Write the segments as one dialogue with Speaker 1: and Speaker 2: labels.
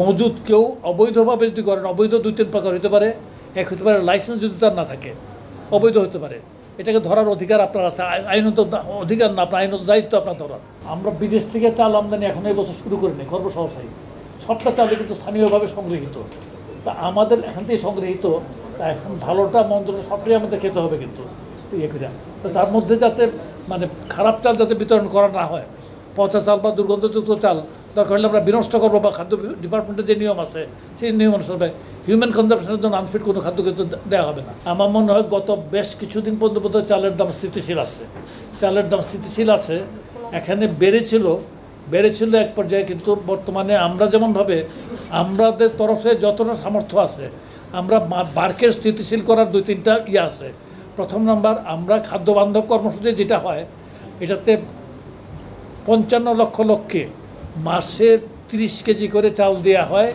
Speaker 1: মজুদ কেউ অবৈধভাবে যদি করেন, অবৈধ দুই তিন প্রকার হতে পারে। এক হতে পারে লাইসেন্স যদি তার না থাকে, অবৈধ হতে পারে। এটাকে ধরার অধিকার আপনার আছে, আইনত অধিকার না, আপনার আইনত দায়িত্ব আপনার ধরার। আমরা বিদেশ থেকে চাল আমদানি এখন এই বছর শুরু করিনি, করবো সহসাই। সবটা চালে কিন্তু স্থানীয়ভাবে সংগৃহীত। তা আমাদের এখান থেকে সংগৃহীত, তা এখন ভালোটা মন্দটা সবটাই আমাদের খেতে হবে কিন্তু ইয়ে করে। তো তার মধ্যে যাতে মানে খারাপ চাল যাতে বিতরণ করা না হয়, পচা চাল বা দুর্গন্ধযুক্ত চাল দরকার হলে আমরা বিনষ্ট করবো, বা খাদ্য ডিপার্টমেন্টের যে নিয়ম আছে সেই নিয়ম অনুসারে হিউম্যান কনজাম্পশনের জন্য আনফিট কোনো খাদ্য কিন্তু দেওয়া হবে না। আমার মনে হয় গত বেশ কিছুদিন পর্যন্ত চালের দাম স্থিতিশীল আছে, চালের দাম স্থিতিশীল আছে। এখানে বেড়েছিল এক পর্যায়ে, কিন্তু বর্তমানে আমরা যেমনভাবে আমাদের তরফে যতটা সামর্থ্য আছে, আমরা মার্কেট স্থিতিশীল করার দুই তিনটা ইয়ে আছে। প্রথম নাম্বার, আমরা খাদ্য বান্ধব কর্মসূচি যেটা হয়, এটাতে 55 লক্ষ লোককে মাসে 30 কেজি করে চাল দেওয়া হয়।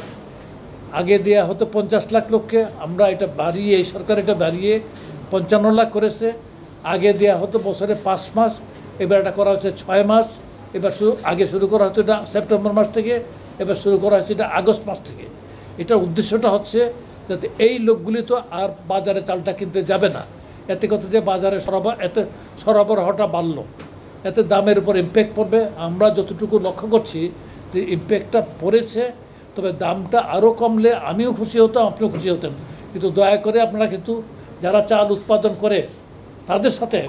Speaker 1: আগে দেওয়া হতো 50 লাখ লোককে, আমরা এটা বাড়িয়ে, এই সরকার এটা বাড়িয়ে 55 লাখ করেছে। আগে দেওয়া হতো বছরে 5 মাস, এবার এটা করা হচ্ছে 6 মাস। এবার আগে শুরু করা হতো এটা সেপ্টেম্বর মাস থেকে, এবার শুরু করা হচ্ছে এটা আগস্ট মাস থেকে। এটার উদ্দেশ্যটা হচ্ছে যাতে এই লোকগুলি তো আর বাজারে চালটা কিনতে যাবে না। এতে কথা যে বাজারে সরবরাহটা বাড়লো, এতে দামের উপর ইম্প্যাক্ট পড়বে। আমরা যতটুকু লক্ষ্য করছি যে ইম্প্যাক্টটা পড়েছে, তবে দামটা আরও কমলে আমিও খুশি হতাম, আপনিও খুশি হতেন। কিন্তু দয়া করে আপনারা কিন্তু যারা চাল উৎপাদন করে তাদের সাথে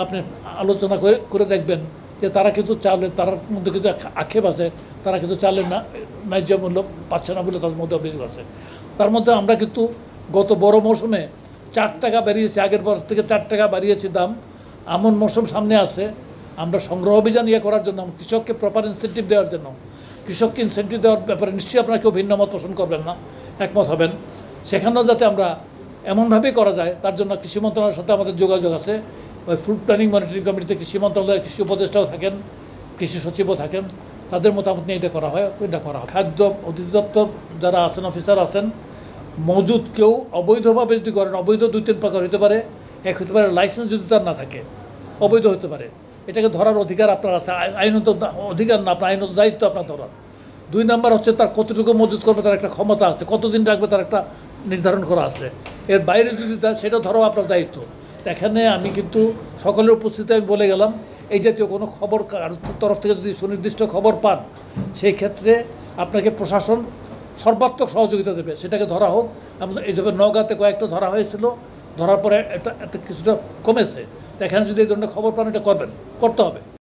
Speaker 1: আপনি আলোচনা করে দেখবেন যে তারা কিন্তু চালের, তার মধ্যে কিন্তু আক্ষেপ আছে, তারা কিন্তু চালের ন্যায্য মূল্য পাচ্ছে না বলে তাদের মধ্যে অভিযোগ আছে। তার মধ্যে আমরা কিন্তু গত বড় মৌসুমে 4 টাকা বাড়িয়েছি, আগের পর থেকে 4 টাকা বাড়িয়েছি দাম। এমন মৌসুম সামনে আছে, আমরা সংগ্রহ অভিযান করার জন্য, কৃষককে প্রপার ইনসেন্টিভ দেওয়ার জন্য, কৃষককে ইনসেন্টিভ দেওয়ার ব্যাপারে নিশ্চয়ই আপনারা কেউ ভিন্ন মত পোষণ করবেন না, একমত হবেন। সেখানেও যাতে আমরা এমনভাবেই করা যায়, তার জন্য কৃষি মন্ত্রণালয়ের সাথে আমাদের যোগাযোগ আছে। ওই ফুড প্ল্যানিং মনিটরিং কমিটিতে কৃষি মন্ত্রণালয়ের কৃষি উপদেষ্টাও থাকেন, কৃষি সচিবও থাকেন, তাদের মতামত নিয়ে এটা করা হয়। খাদ্য অধিদপ্তর যারা আছেন, অফিসার আছেন, মজুদ কেউ অবৈধভাবে যদি করেন, অবৈধ দুই তিন প্রকার হতে পারে। এক হতে পারে লাইসেন্স যদি তার না থাকে, অবৈধ হতে পারে। এটাকে ধরার অধিকার আপনার আছে, আইনত অধিকার না, আপনার আইনত দায়িত্ব আপনার ধরার। 2 নাম্বার হচ্ছে তার কতটুকু মজুত করবে তার একটা ক্ষমতা আছে, কতদিন রাখবে তার একটা নির্ধারণ করা আছে। এর বাইরে যদি সেটা ধরো আপনার দায়িত্ব। এখানে আমি কিন্তু সকলের উপস্থিতি আমি বলে গেলাম, এই জাতীয় কোনো খবর তরফ থেকে যদি সুনির্দিষ্ট খবর পান, সেই ক্ষেত্রে আপনাকে প্রশাসন সর্বাত্মক সহযোগিতা দেবে, সেটাকে ধরা হোক। এইভাবে নওগাঁতে কয়েকটা ধরা হয়েছিল, ধরার পরে এটা কিছুটা কমেছে। তো এখানে যদি এই ধরনের খবর পান, এটা করতে হবে।